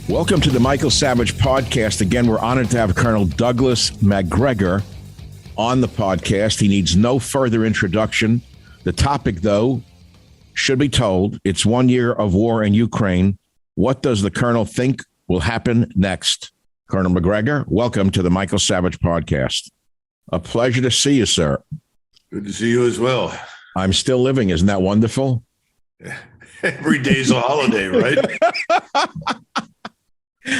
Welcome to the Michael Savage Podcast. Again, we're honored to have Colonel Douglas Macgregor on the podcast. He needs no further introduction. The topic, though, should be told. It's 1 year of war in Ukraine. What does the Colonel think will happen next? Colonel Macgregor, welcome to the Michael Savage Podcast. A pleasure to see you, sir. Good to see you as well. I'm still living. Isn't that wonderful? Every day's a holiday, right?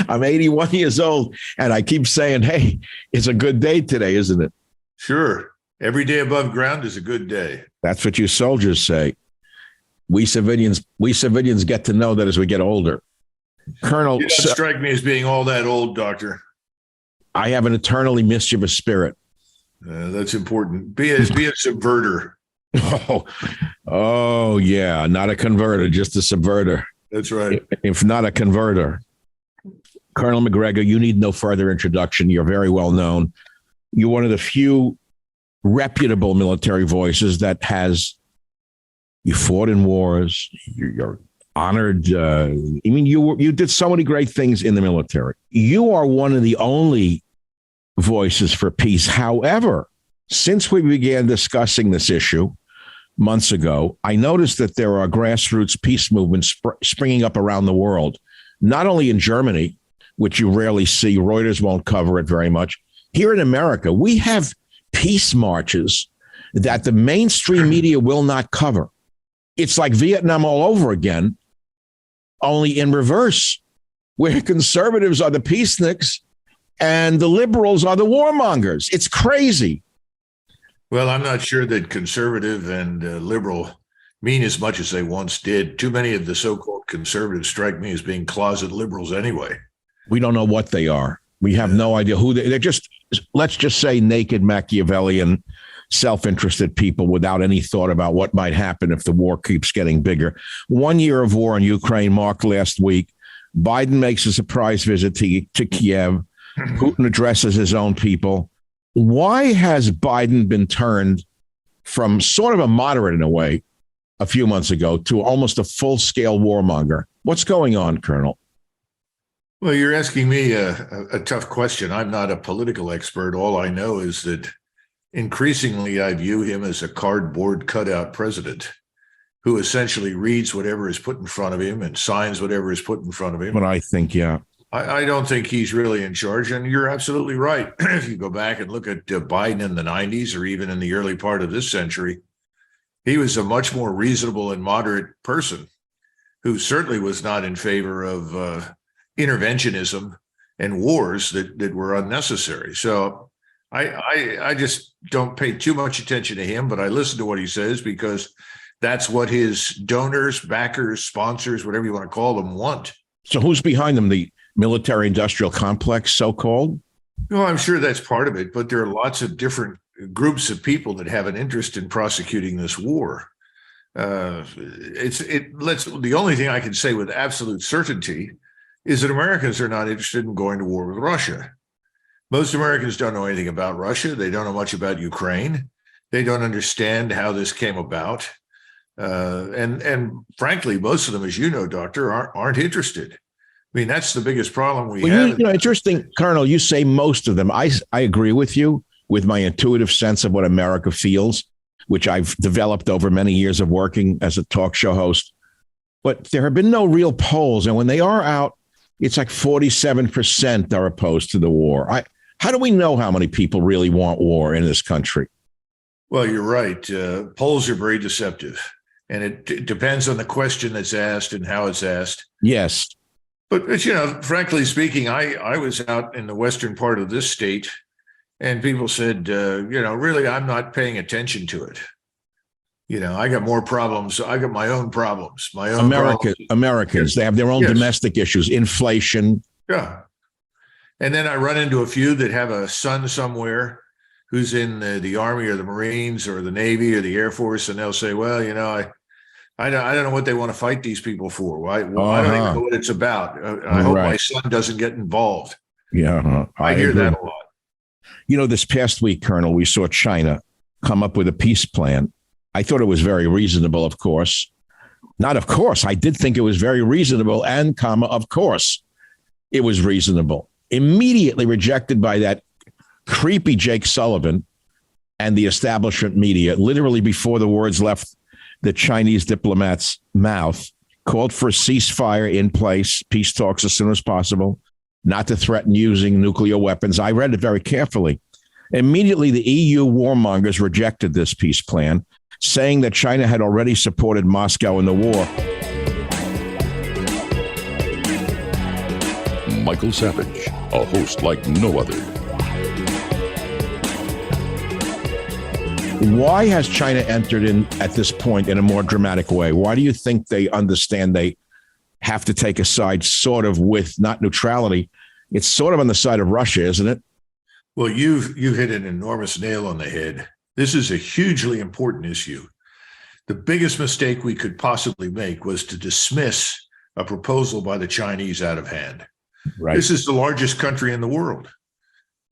I'm 81 years old, and I keep saying, hey, it's a good day today, isn't it? Sure. Every day above ground is a good day. That's what you soldiers say. We civilians get to know that as we get older. Colonel, You don't strike me as being all that old, Doctor. I have an eternally mischievous spirit. That's important. Be a subverter. Oh, yeah. Not a converter, just a subverter. That's right. If not a converter. Colonel Macgregor, you need no further introduction. You're very well known. You're one of the few reputable military voices that you fought in wars. You're honored. You did so many great things in the military. You are one of the only voices for peace. However, since we began discussing this issue months ago, I noticed that there are grassroots peace movements springing up around the world, not only in Germany, which you rarely see. Reuters won't cover it very much. Here in America, we have peace marches that the mainstream media will not cover. It's like Vietnam all over again, only in reverse, where conservatives are the peaceniks and the liberals are the warmongers. It's crazy. Well, I'm not sure that conservative and liberal mean as much as they once did. Too many of the so-called conservatives strike me as being closet liberals anyway. We don't know what they are. We have no idea who they're just, let's just say, naked Machiavellian, self-interested people without any thought about what might happen if the war keeps getting bigger. 1 year of war in Ukraine marked last week. Biden makes a surprise visit to Kiev. Putin addresses his own people. Why has Biden been turned from sort of a moderate in a way a few months ago to almost a full-scale warmonger? What's going on, Colonel? Well, you're asking me a tough question. I'm not a political expert. All I know is that increasingly I view him as a cardboard cutout president who essentially reads whatever is put in front of him and signs whatever is put in front of him. But I think, yeah. I don't think he's really in charge. And you're absolutely right. If you go back and look at Biden in the 90s or even in the early part of this century, he was a much more reasonable and moderate person who certainly was not in favor of interventionism and wars that were unnecessary. So I just don't pay too much attention to him, but I listen to what he says because that's what his donors, backers, sponsors, whatever you want to call them, want. So who's behind them? The military industrial complex, so-called? Well, I'm sure that's part of it, but there are lots of different groups of people that have an interest in prosecuting this war. The only thing I can say with absolute certainty is that Americans are not interested in going to war with Russia. Most Americans don't know anything about Russia. They don't know much about Ukraine. They don't understand how this came about. And frankly, most of them, as you know, Doctor, aren't interested. I mean, that's the biggest problem we have. Interesting, Colonel, you say most of them. I agree with you with my intuitive sense of what America feels, which I've developed over many years of working as a talk show host. But there have been no real polls. And when they are out, it's like 47% are opposed to the war. How do we know how many people really want war in this country? Well, you're right. Polls are very deceptive. And it depends on the question that's asked and how it's asked. Yes. But frankly speaking, I was out in the western part of this state and people said, really, I'm not paying attention to it. I got more problems. I got my own problems, Americans, they have their own domestic issues, inflation. Yeah. And then I run into a few that have a son somewhere who's in the Army or the Marines or the Navy or the Air Force. And they'll say, well, I don't know what they want to fight these people for. Why? Well, I don't even know what it's about. I hope my son doesn't get involved. Yeah. I hear that a lot. This past week, Colonel, we saw China come up with a peace plan. I thought it was very reasonable, of course. Not of course. I did think it was very reasonable and, of course. it was reasonable. Immediately rejected by that creepy Jake Sullivan and the establishment media, literally before the words left the Chinese diplomat's mouth, called for a ceasefire in place, peace talks as soon as possible, not to threaten using nuclear weapons. I read it very carefully. Immediately, the EU warmongers rejected this peace plan, saying that China had already supported Moscow in the war. Michael Savage, a host like no other. Why has China entered in at this point in a more dramatic way? Why do you think they understand they have to take a side sort of with not neutrality? It's sort of on the side of Russia, isn't it? Well, you hit an enormous nail on the head. This is a hugely important issue. The biggest mistake we could possibly make was to dismiss a proposal by the Chinese out of hand. Right. This is the largest country in the world.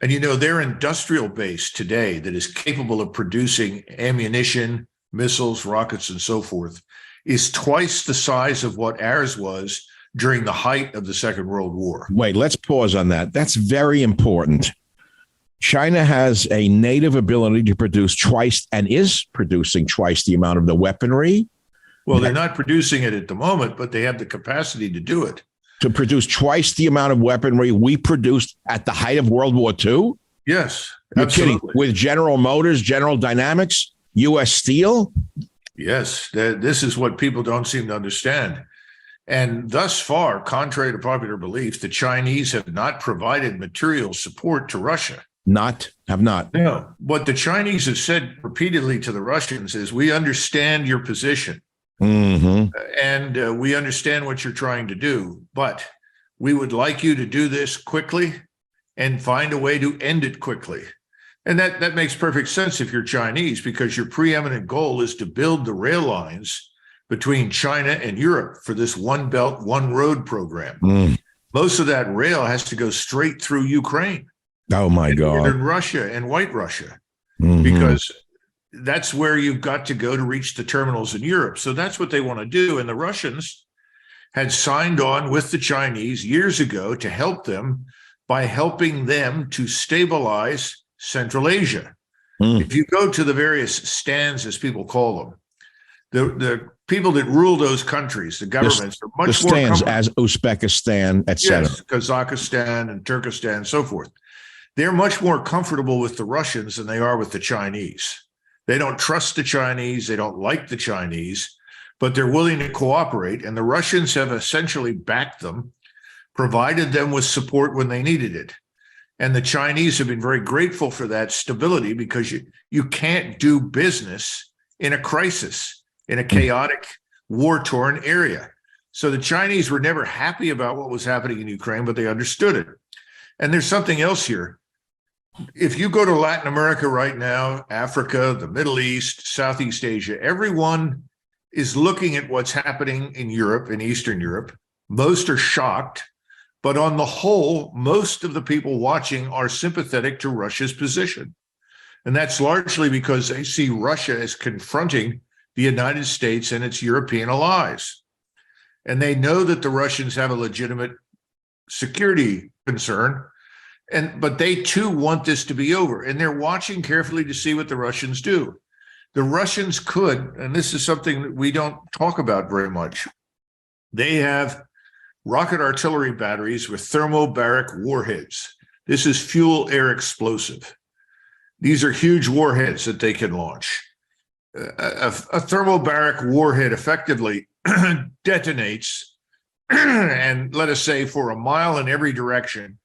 And, you know, their industrial base today that is capable of producing ammunition, missiles, rockets, and so forth is twice the size of what ours was during the height of the Second World War. Wait, let's pause on that. That's very important. China has a native ability to produce twice and is producing twice the amount of the weaponry. Well, they're not producing it at the moment, but they have the capacity to do it. To produce twice the amount of weaponry we produced at the height of World War II? Yes, You're absolutely. kidding. With General Motors, General Dynamics, U.S. Steel? Yes, this is what people don't seem to understand. And thus far, contrary to popular belief, the Chinese have not provided material support to Russia. Have not. No. What the Chinese have said repeatedly to the Russians is, we understand your position. Mm-hmm. And we understand what you're trying to do, but we would like you to do this quickly and find a way to end it quickly. And that makes perfect sense if you're Chinese, because your preeminent goal is to build the rail lines between China and Europe for this One Belt, One Road program. Most of that rail has to go straight through Ukraine. Oh, my God. And Russia and White Russia, Mhm. because that's where you've got to go to reach the terminals in Europe. So that's what they want to do. And the Russians had signed on with the Chinese years ago to help them by helping them to stabilize Central Asia. If you go to the various stands, as people call them, the people that rule those countries, the governments, are much the more stands comfortable. as Uzbekistan, etc. Yes, Kazakhstan and Turkestan and so forth. They're much more comfortable with the Russians than they are with the Chinese. They don't trust the Chinese. They don't like the Chinese, but they're willing to cooperate. And the Russians have essentially backed them, provided them with support when they needed it. And the Chinese have been very grateful for that stability, because you can't do business in a crisis, in a chaotic, war-torn area. So the Chinese were never happy about what was happening in Ukraine, but they understood it. And there's something else here. If you go to Latin America right now, Africa, the Middle East, Southeast Asia, everyone is looking at what's happening in Europe, in Eastern Europe. Most are shocked, but on the whole, most of the people watching are sympathetic to Russia's position. And that's largely because they see Russia as confronting the United States and its European allies. And they know that the Russians have a legitimate security concern, but they too want this to be over, and they're watching carefully to see what the Russians do. The Russians could, and this is something that we don't talk about very much, they have rocket artillery batteries with thermobaric warheads. This is fuel air explosive. These are huge warheads that they can launch. A thermobaric warhead effectively detonates, and let us say for a mile in every direction,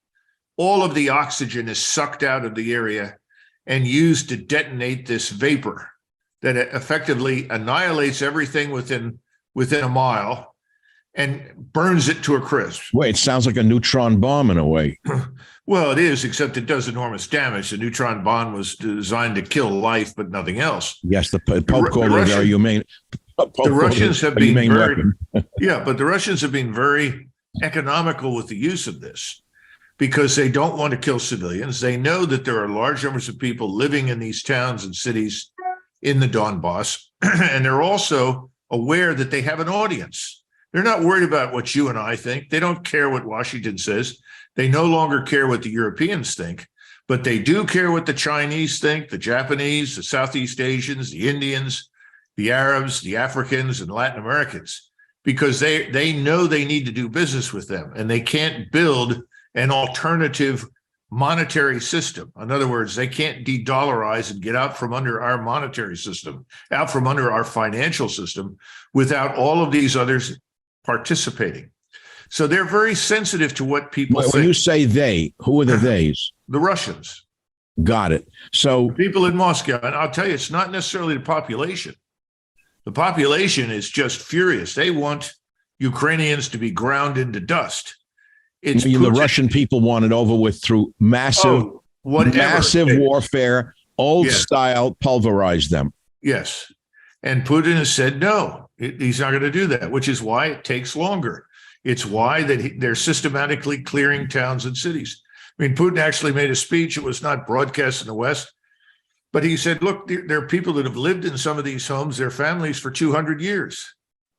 all of the oxygen is sucked out of the area and used to detonate this vapor that effectively annihilates everything within a mile and burns it to a crisp. Wait, it sounds like a neutron bomb in a way. Well, it is, except it does enormous damage. The neutron bomb was designed to kill life, but nothing else. Yes, the Pope called it a very humane. The Russians have been very, weapon. but the Russians have been very economical with the use of this, because they don't want to kill civilians. They know that there are large numbers of people living in these towns and cities in the Donbass, and they're also aware that they have an audience. They're not worried about what you and I think. They don't care what Washington says. They no longer care what the Europeans think, but they do care what the Chinese think, the Japanese, the Southeast Asians, the Indians, the Arabs, the Africans, and Latin Americans, because they know they need to do business with them, and they can't build an alternative monetary system. In other words, they can't de-dollarize and get out from under our monetary system, out from under our financial system, without all of these others participating. So they're very sensitive to what people think. When you say they, who are the theys? The Russians. Got it. So People in Moscow, and I'll tell you, it's not necessarily the population. The population is just furious. They want Ukrainians to be ground into dust. It's the Putin. Russian people want it over with through massive warfare, old Yes. style, pulverize them. Yes. And Putin has said no, he's not going to do that, which is why it takes longer. It's why they're systematically clearing towns and cities. I mean, Putin actually made a speech. It was not broadcast in the West, but he said, look, there are people that have lived in some of these homes, their families, for 200 years.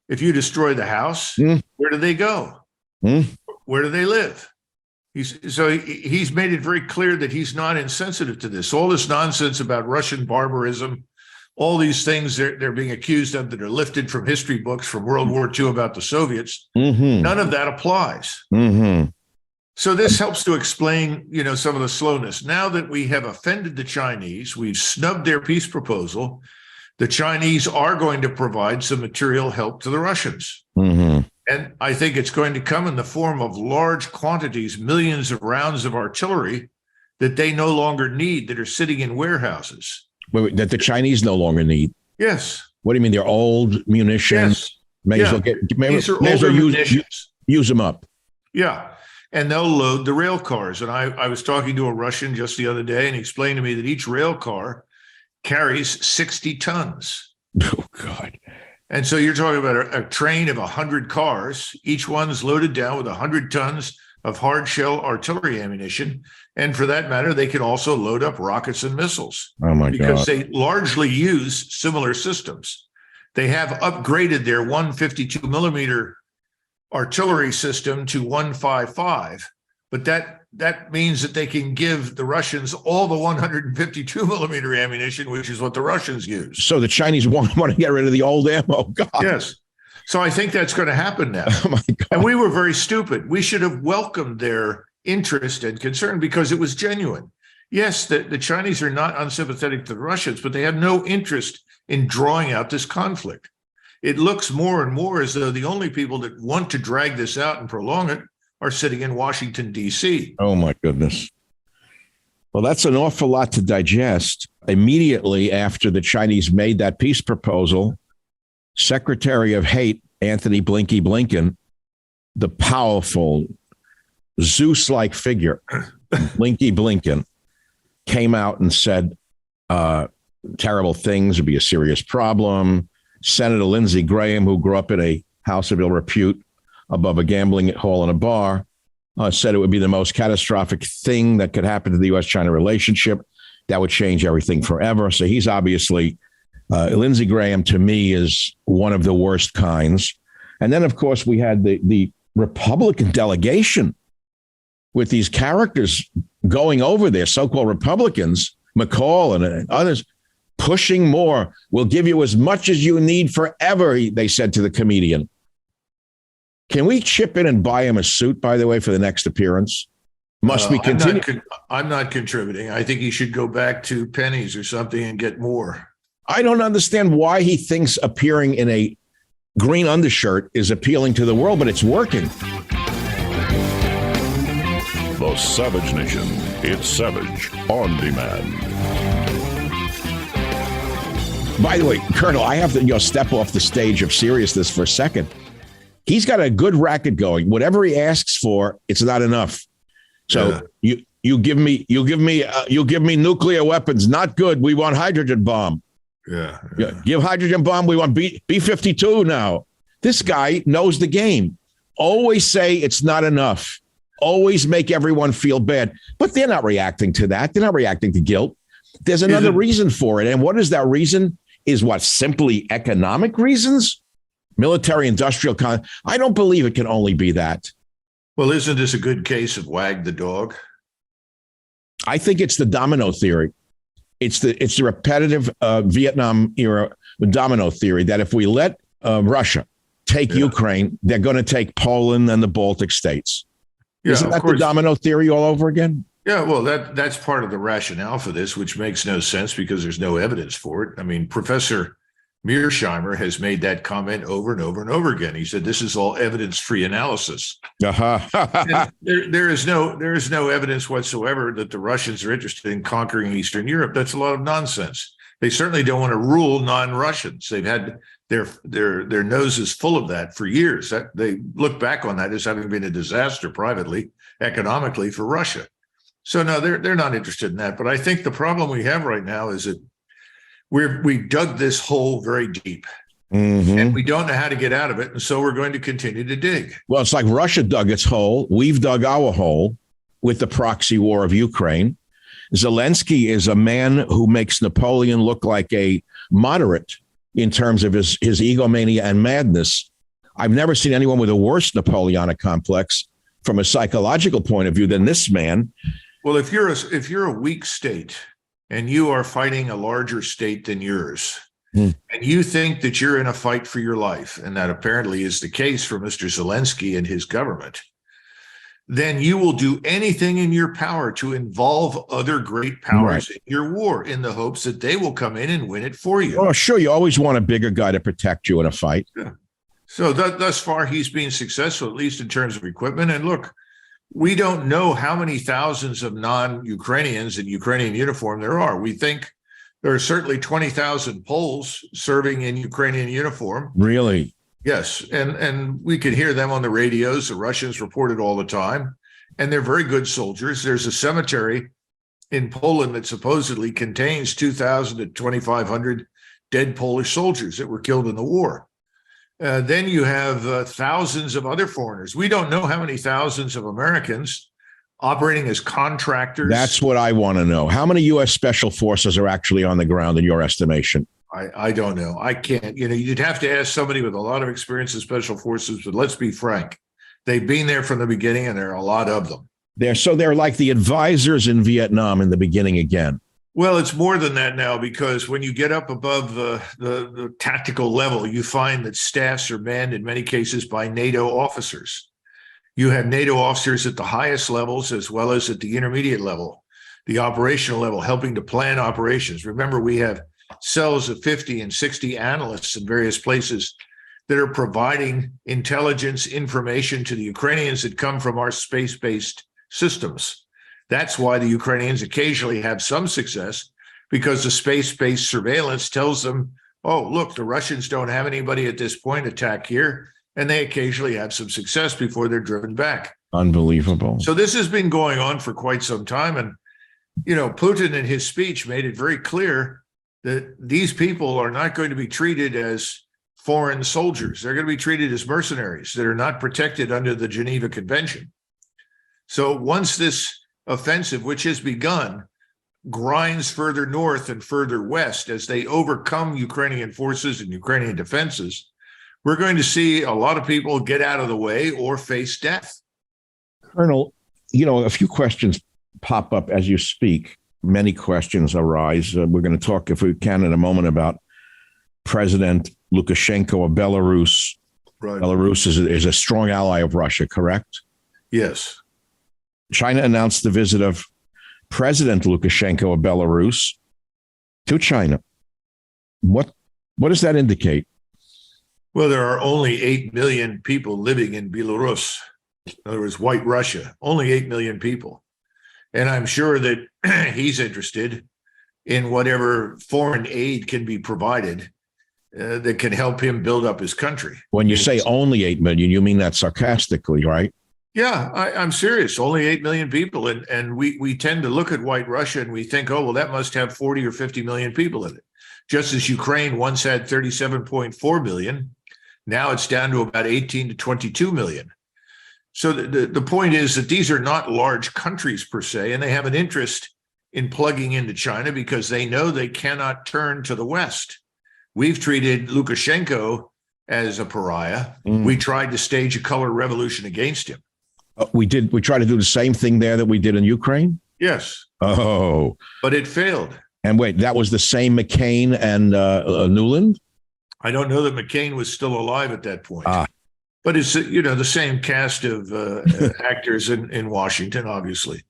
If you destroy the house, where do they go? Where do they live? He's made it very clear that he's not insensitive to this. All this nonsense about Russian barbarism, all these things they're being accused of that are lifted from history books from World War II about the Soviets, none of that applies. So this helps to explain, some of the slowness. Now that we have offended the Chinese, we've snubbed their peace proposal, the Chinese are going to provide some material help to the Russians. And I think it's going to come in the form of large quantities, millions of rounds of artillery that they no longer need, that are sitting in warehouses. Wait, that the Chinese no longer need. Yes. What do you mean? They're old munitions. Yes. These are older munitions. Use them up. Yeah. And they'll load the rail cars. And I was talking to a Russian just the other day, and he explained to me that each rail car carries 60 tons. Oh, God. And so you're talking about a train of 100 cars. Each one's loaded down with 100 tons of hard shell artillery ammunition. And for that matter, they can also load up rockets and missiles. Oh, my God. Because they largely use similar systems. They have upgraded their 152 millimeter artillery system to 155, but that means that they can give the Russians all the 152 millimeter ammunition, which is what the Russians use. So the Chinese want to get rid of the old ammo. God. Yes. So I think that's going to happen now. Oh, my God. And we were very stupid. We should have welcomed their interest and concern because it was genuine. Yes, the Chinese are not unsympathetic to the Russians, but they have no interest in drawing out this conflict. It looks more and more as though the only people that want to drag this out and prolong it are sitting in Washington, D.C. Oh, my goodness. Well, that's an awful lot to digest. Immediately after the Chinese made that peace proposal, Secretary of Hate, Anthony Blinky Blinken, the powerful Zeus-like figure, Blinky Blinken, came out and said terrible things would be a serious problem. Senator Lindsey Graham, who grew up in a house of ill repute above a gambling hall and a bar, said it would be the most catastrophic thing that could happen to the U.S.-China relationship. That would change everything forever. So he's obviously, Lindsey Graham, to me, is one of the worst kinds. And then, of course, we had the Republican delegation with these characters going over there, so-called Republicans, McCall and others, pushing more. We'll give you as much as you need forever, they said to the comedian. Can we chip in and buy him a suit, by the way, for the next appearance? Must we continue? I'm not contributing. I think he should go back to pennies or something and get more. I don't understand why he thinks appearing in a green undershirt is appealing to the world, but it's working. The Savage Nation. It's Savage on Demand. By the way, Colonel, I have to step off the stage of seriousness for a second. He's got a good racket going. Whatever he asks for, it's not enough. So you give me nuclear weapons. Not good. We want hydrogen bomb. Yeah. Give hydrogen bomb. We want B-52 now. This guy knows the game. Always say it's not enough. Always make everyone feel bad. But they're not reacting to that. They're not reacting to guilt. There's another reason for it. And what is that reason? Is what, simply economic reasons? Military industrial I don't believe it can only be that. Well, isn't this a good case of wag the dog? I think it's the domino theory. It's the repetitive Vietnam era domino theory that if we let Russia take Ukraine, they're going to take Poland and the Baltic states. Yeah, Isn't that the domino theory all over again? Yeah, well, that's part of the rationale for this, which makes no sense because there's no evidence for it. I mean, Professor Mearsheimer has made that comment over and over and over again. He said this is all evidence-free analysis. Uh-huh. there is no evidence whatsoever that the Russians are interested in conquering Eastern Europe. That's a lot of nonsense. They certainly don't want to rule non-Russians. They've had their noses full of that for years. That they look back on that as having been a disaster privately, economically for Russia. So no, they're not interested in that. But I think the problem we have right now is that we've dug this hole very deep, and we don't know how to get out of it. And so we're going to continue to dig. Well, it's like Russia dug its hole. We've dug our hole with the proxy war of Ukraine. Zelensky is a man who makes Napoleon look like a moderate in terms of his egomania and madness. I've never seen anyone with a worse Napoleonic complex from a psychological point of view than this man. Well, if you're a weak state and you are fighting a larger state than yours, and you think that you're in a fight for your life, and that apparently is the case for Mr. Zelensky and his government, then you will do anything in your power to involve other great powers in your war in the hopes that they will come in and win it for you. Oh, sure. You always want a bigger guy to protect you in a fight. Yeah. So thus far, he's been successful, at least in terms of equipment. And look, we don't know how many thousands of non-Ukrainians in Ukrainian uniform there are. We think there are certainly 20,000 Poles serving in Ukrainian uniform. Really? Yes. And we could hear them on the radios. The Russians report it all the time. And they're very good soldiers. There's a cemetery in Poland that supposedly contains 2,000 to 2,500 dead Polish soldiers that were killed in the war. Then you have thousands of other foreigners. We don't know how many thousands of Americans operating as contractors. That's what I want to know. How many U.S. Special Forces are actually on the ground in your estimation? I don't know. I can't. You'd have to ask somebody with a lot of experience in Special Forces, but let's be frank. They've been there from the beginning, and there are a lot of them. They're like the advisors in Vietnam in the beginning again. Well, it's more than that now, because when you get up above the tactical level, you find that staffs are manned in many cases by NATO officers. You have NATO officers at the highest levels as well as at the intermediate level, the operational level, helping to plan operations. Remember, we have cells of 50 and 60 analysts in various places that are providing intelligence information to the Ukrainians that come from our space-based systems. That's why the Ukrainians occasionally have some success, because the space-based surveillance tells them, oh, look, the Russians don't have anybody at this point, attack here. And they occasionally have some success before they're driven back. Unbelievable. So this has been going on for quite some time. And, Putin in his speech made it very clear that these people are not going to be treated as foreign soldiers. They're going to be treated as mercenaries that are not protected under the Geneva Convention. So once this offensive, which has begun, grinds further north and further west as they overcome Ukrainian forces and Ukrainian defenses, we're going to see a lot of people get out of the way or face death. Colonel, a few questions pop up as you speak. Many questions arise. We're going to talk, if we can, in a moment about President Lukashenko of Belarus. Right. Belarus is a strong ally of Russia, correct? Yes. China announced the visit of President Lukashenko of Belarus to China. What does that indicate? Well, there are only 8 million people living in Belarus. In other words, white Russia, only 8 million people. And I'm sure that he's interested in whatever foreign aid can be provided that can help him build up his country. When you say only 8 million, you mean that sarcastically, right? Yeah, I'm serious. Only 8 million people. And we tend to look at white Russia and we think, oh, well, that must have 40 or 50 million people in it. Just as Ukraine once had 37.4 million, now it's down to about 18 to 22 million. So the point is that these are not large countries per se, and they have an interest in plugging into China because they know they cannot turn to the West. We've treated Lukashenko as a pariah. Mm. We tried to stage a color revolution against him. We did. We tried to do the same thing there that we did in Ukraine. Yes, Oh, but it failed. and wait, that was the same McCain and Newland? I don't know that McCain was still alive at that point. Ah. But it's, the same cast of actors in Washington, obviously.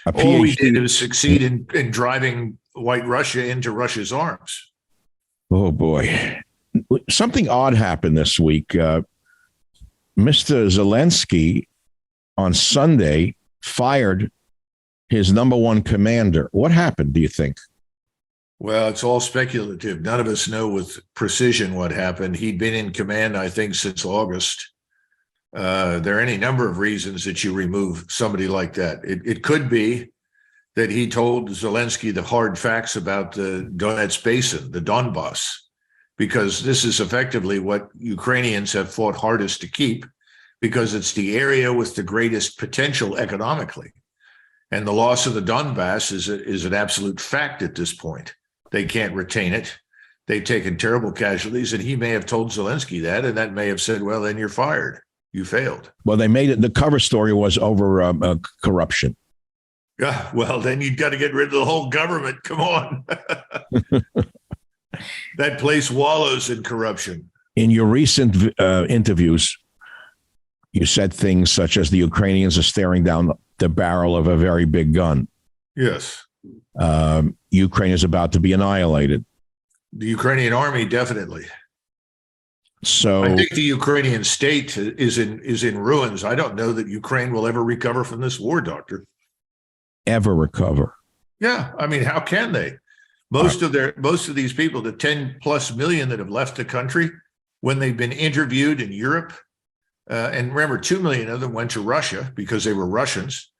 A All we PhD. did was succeed in driving White Russia into Russia's arms. Oh, boy. Something odd happened this week. Mr. Zelensky on Sunday fired his number one commander. What happened, do you think? Well, it's all speculative. None of us know with precision what happened. He'd been in command, I think, since August. There are any number of reasons that you remove somebody like that. It could be that he told Zelensky the hard facts about the Donetsk Basin, the Donbass, because this is effectively what Ukrainians have fought hardest to keep, because it's the area with the greatest potential economically. And the loss of the Donbass is an absolute fact at this point. They can't retain it. They've taken terrible casualties, and he may have told Zelensky that, and that may have said, well, then you're fired. You failed. Well, they made it. The cover story was over corruption. Yeah, well, then you've got to get rid of the whole government. Come on. That place wallows in corruption. In your recent interviews, you said things such as the Ukrainians are staring down the barrel of a very big gun. Yes. Ukraine is about to be annihilated. The Ukrainian army, definitely. So I think the Ukrainian state is in ruins. I don't know that Ukraine will ever recover from this war, Doctor. ever recover. Yeah, I mean, how can they? Most of these people, the 10 plus million that have left the country, when they've been interviewed in Europe, and remember, 2 million of them went to Russia because they were Russians.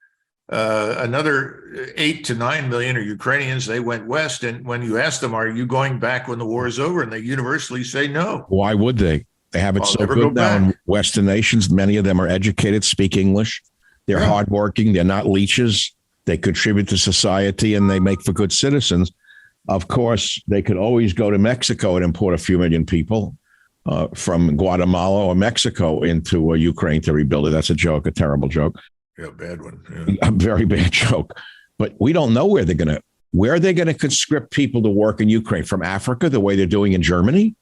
Another 8 to 9 million are Ukrainians. They went west. And when you ask them, are you going back when the war is over? And they universally say no. Why would they? They have it I'll so never good go now in back. Western nations. Many of them are educated, speak English. They're Yeah. hardworking. They're not leeches. They contribute to society and they make for good citizens. Of course, they could always go to Mexico and import a few million people from Guatemala or Mexico into Ukraine to rebuild it. That's a joke, a terrible joke, Yeah, bad one. Yeah. a very bad joke. But we don't know where they're going to conscript people to work in Ukraine, from Africa, the way they're doing in Germany.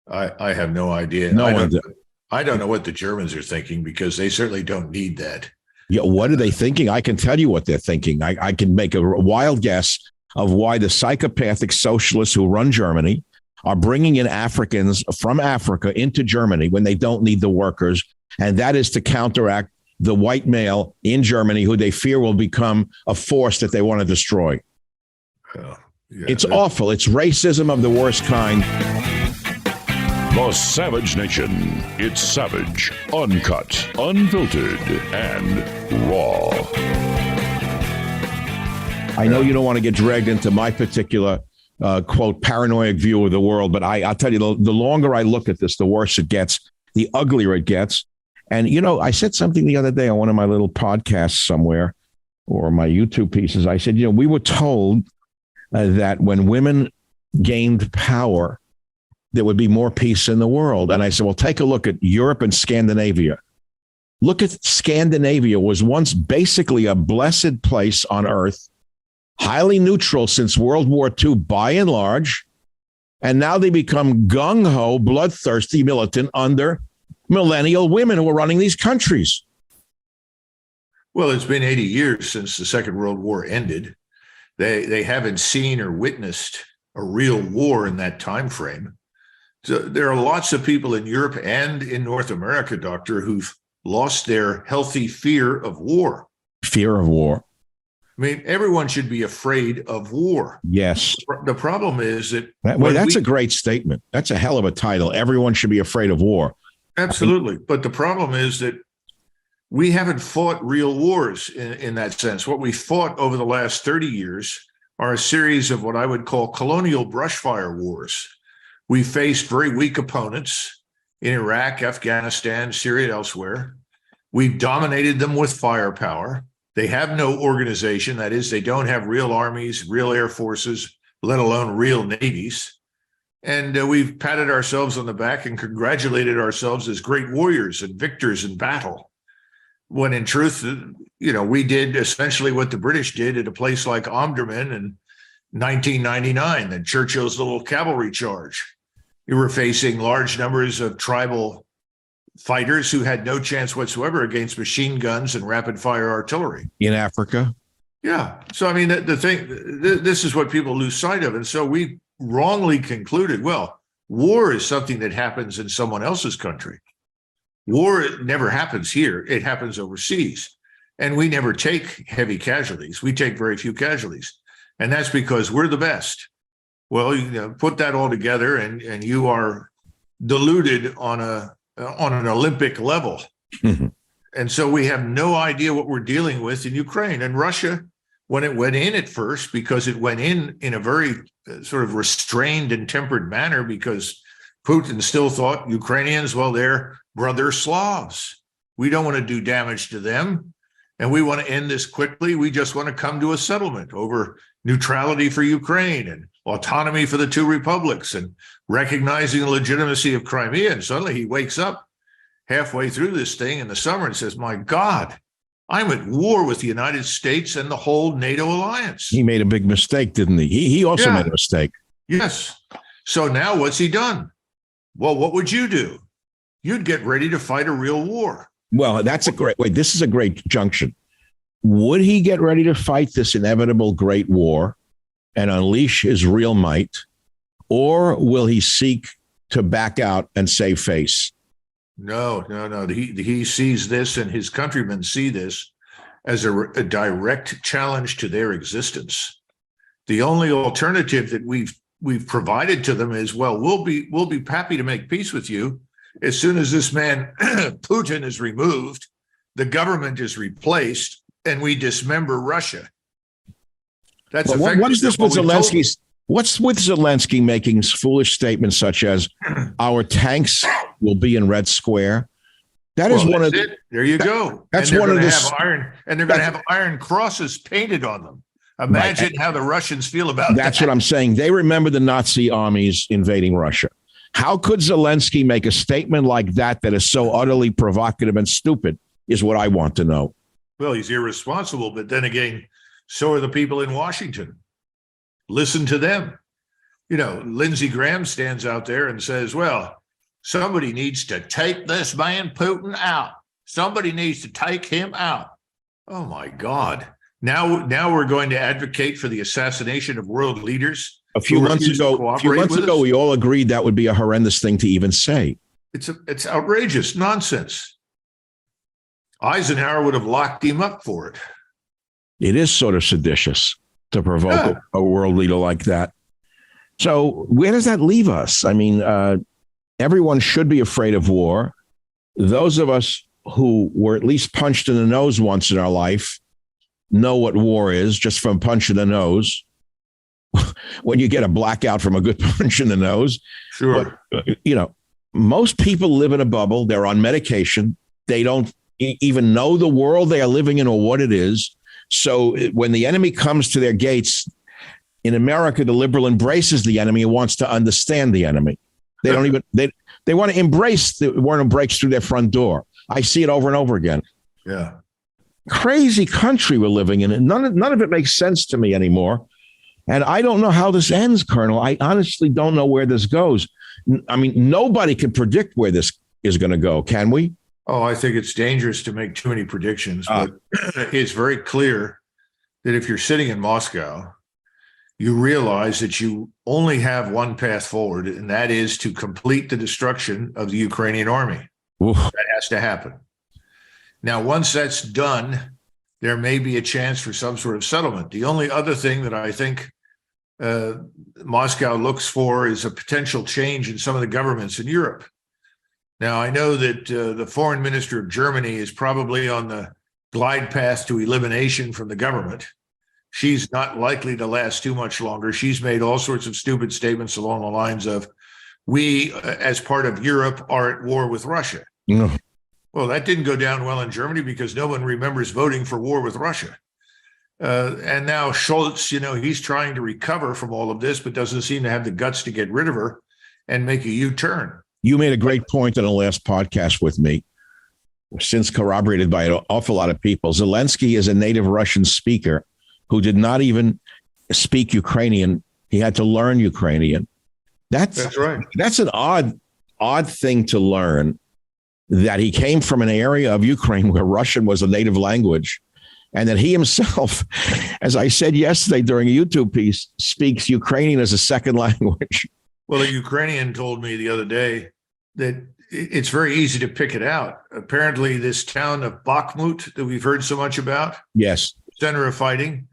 I have no idea. No I one don't, I don't know what the Germans are thinking, because they certainly don't need that. Yeah, what are they thinking? I can tell you what they're thinking. I can make a wild guess of why the psychopathic socialists who run Germany are bringing in Africans from Africa into Germany when they don't need the workers. And that is to counteract the white male in Germany who they fear will become a force that they want to destroy. Yeah, It's awful. It's racism of the worst kind. The Savage Nation. It's savage, uncut, unfiltered, and raw. I know you don't want to get dragged into my particular, quote, paranoid view of the world, but I'll tell you, the longer I look at this, the worse it gets, the uglier it gets. And, you know, I said something the other day on one of my little podcasts somewhere, or my YouTube pieces. I said, you know, we were told that when women gained power, there would be more peace in the world. And I said, well, take a look at Europe and Scandinavia. Look at Scandinavia. Was once basically a blessed place on earth, highly neutral since World War II by and large. And now they become gung-ho, bloodthirsty, militant under millennial women who are running these countries. Well, it's been 80 years since the Second World War ended. They haven't seen or witnessed a real war in that time frame. So there are lots of people in Europe and in North America, Doctor, who've lost their healthy fear of war. Fear of war. I mean, everyone should be afraid of war. Yes. The problem is that That's a great statement. That's a hell of a title. Everyone should be afraid of war. Absolutely. But the problem is that we haven't fought real wars in that sense. What we fought over the last 30 years are a series of what I would call colonial brushfire wars. We faced very weak opponents in Iraq, Afghanistan, Syria, elsewhere. We've dominated them with firepower. They have no organization. That is, they don't have real armies, real air forces, let alone real navies. And we've patted ourselves on the back and congratulated ourselves as great warriors and victors in battle. When in truth, we did essentially what the British did at a place like Omdurman in 1999, and Churchill's little cavalry charge. You were facing large numbers of tribal fighters who had no chance whatsoever against machine guns and rapid fire artillery. In Africa? Yeah. So, I mean, this is what people lose sight of. And so we wrongly concluded, well, war is something that happens in someone else's country. War never happens here. It happens overseas. And we never take heavy casualties. We take very few casualties. And that's because we're the best. Well, put that all together and you are deluded on an Olympic level. And so we have no idea what we're dealing with in Ukraine. And Russia, when it went in at first, because it went in a very sort of restrained and tempered manner, because Putin still thought Ukrainians, well, they're brother Slavs. We don't want to do damage to them. And we want to end this quickly. We just want to come to a settlement over neutrality for Ukraine and autonomy for the two republics and recognizing the legitimacy of Crimea. And suddenly he wakes up halfway through this thing in the summer and says, my God, I'm at war with the United States and the whole NATO alliance. He made a big mistake, didn't he? He also made a mistake. Yes. So now what's he done? Well, what would you do? You'd get ready to fight a real war. Well, this is a great junction. Would he get ready to fight this inevitable great war and unleash his real might, or will he seek to back out and save face? No. He sees this, and his countrymen see this as a direct challenge to their existence. The only alternative that we've provided to them is, well, we'll be happy to make peace with you as soon as this man Putin is removed, the government is replaced, and we dismember Russia. That's what is this with Zelensky's? What's with Zelensky making foolish statements such as our tanks will be in Red Square? That is one of it. There you go. That's one of the iron, and they're going to have iron crosses painted on them. Imagine how the Russians feel about that. That's what I'm saying. They remember the Nazi armies invading Russia. How could Zelensky make a statement like that is so utterly provocative and stupid is what I want to know. Well, he's irresponsible, but then again, so are the people in Washington. Listen to them. Lindsey Graham stands out there and says, well, somebody needs to take this man Putin out. Somebody needs to take him out. Oh, my God. Now we're going to advocate for the assassination of world leaders. A few months ago, we all agreed that would be a horrendous thing to even say. It's outrageous nonsense. Eisenhower would have locked him up for it. It is sort of seditious to provoke a world leader like that. So where does that leave us? I mean, everyone should be afraid of war. Those of us who were at least punched in the nose once in our life know what war is just from punch in the nose. When you get a blackout from a good punch in the nose. Sure. But, most people live in a bubble. They're on medication. They don't even know the world they are living in or what it is. So when the enemy comes to their gates, in America, the liberal embraces the enemy and wants to understand the enemy. They don't even, they want to embrace the one who breaks through their front door. I see it over and over again. Yeah. Crazy country we're living in. And none of it makes sense to me anymore. And I don't know how this ends, Colonel. I honestly don't know where this goes. I mean, nobody can predict where this is going to go. Can we? Oh, I think it's dangerous to make too many predictions, but it's very clear that if you're sitting in Moscow, you realize that you only have one path forward, and that is to complete the destruction of the Ukrainian army. Oof. That has to happen. Now, once that's done, there may be a chance for some sort of settlement. The only other thing that I think Moscow looks for is a potential change in some of the governments in Europe. Now, I know that the foreign minister of Germany is probably on the glide path to elimination from the government. She's not likely to last too much longer. She's made all sorts of stupid statements along the lines of, we, as part of Europe, are at war with Russia. No. Well, that didn't go down well in Germany because no one remembers voting for war with Russia. And now Scholz, he's trying to recover from all of this, but doesn't seem to have the guts to get rid of her. and make a U-turn. You made a great point in the last podcast with me, since corroborated by an awful lot of people. Zelensky is a native Russian speaker who did not even speak Ukrainian. He had to learn Ukrainian. That's right. That's an odd thing to learn, that he came from an area of Ukraine where Russian was a native language, and that he himself, as I said yesterday during a YouTube piece, speaks Ukrainian as a second language. Well, a Ukrainian told me the other day that it's very easy to pick it out. Apparently, this town of Bakhmut that we've heard so much about, Yes. center of fighting.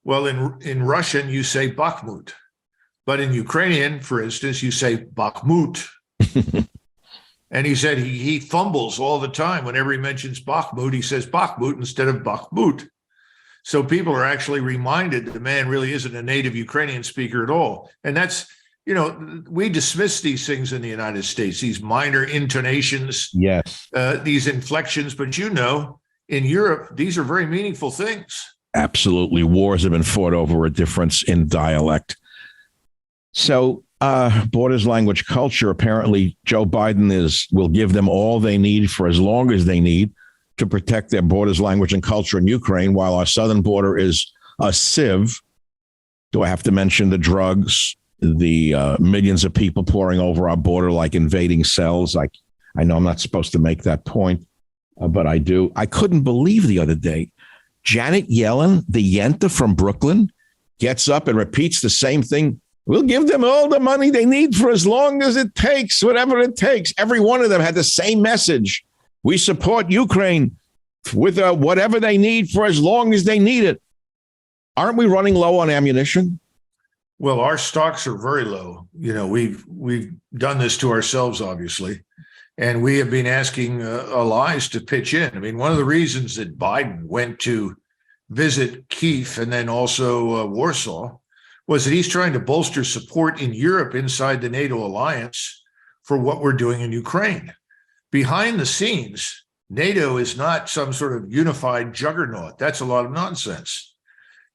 Well, in Russian, you say Bakhmut. But in Ukrainian, for instance, you say Bakhmut. And he said he fumbles all the time. Whenever he mentions Bakhmut, he says Bakhmut instead of Bakhmut. So people are actually reminded that the man really isn't a native Ukrainian speaker at all. And that's, we dismiss these things in the United States, these minor intonations, Yes. these inflections. But in Europe, these are very meaningful things. Absolutely. Wars have been fought over a difference in dialect. So borders, language, culture, apparently Joe Biden will give them all they need for as long as they need to protect their borders, language, and culture in Ukraine, while our southern border is a sieve. Do I have to mention the drugs, the millions of people pouring over our border like invading cells? I know I'm not supposed to make that point, but I do. I couldn't believe the other day, Janet Yellen, the Yenta from Brooklyn, gets up and repeats the same thing. We'll give them all the money they need for as long as it takes, whatever it takes. Every one of them had the same message. We support Ukraine with whatever they need for as long as they need it. Aren't we running low on ammunition? Well, our stocks are very low. We've done this to ourselves, obviously, and we have been asking allies to pitch in. I mean, one of the reasons that Biden went to visit Kyiv and then also Warsaw was that he's trying to bolster support in Europe inside the NATO alliance for what we're doing in Ukraine. Behind the scenes, NATO is not some sort of unified juggernaut. That's a lot of nonsense.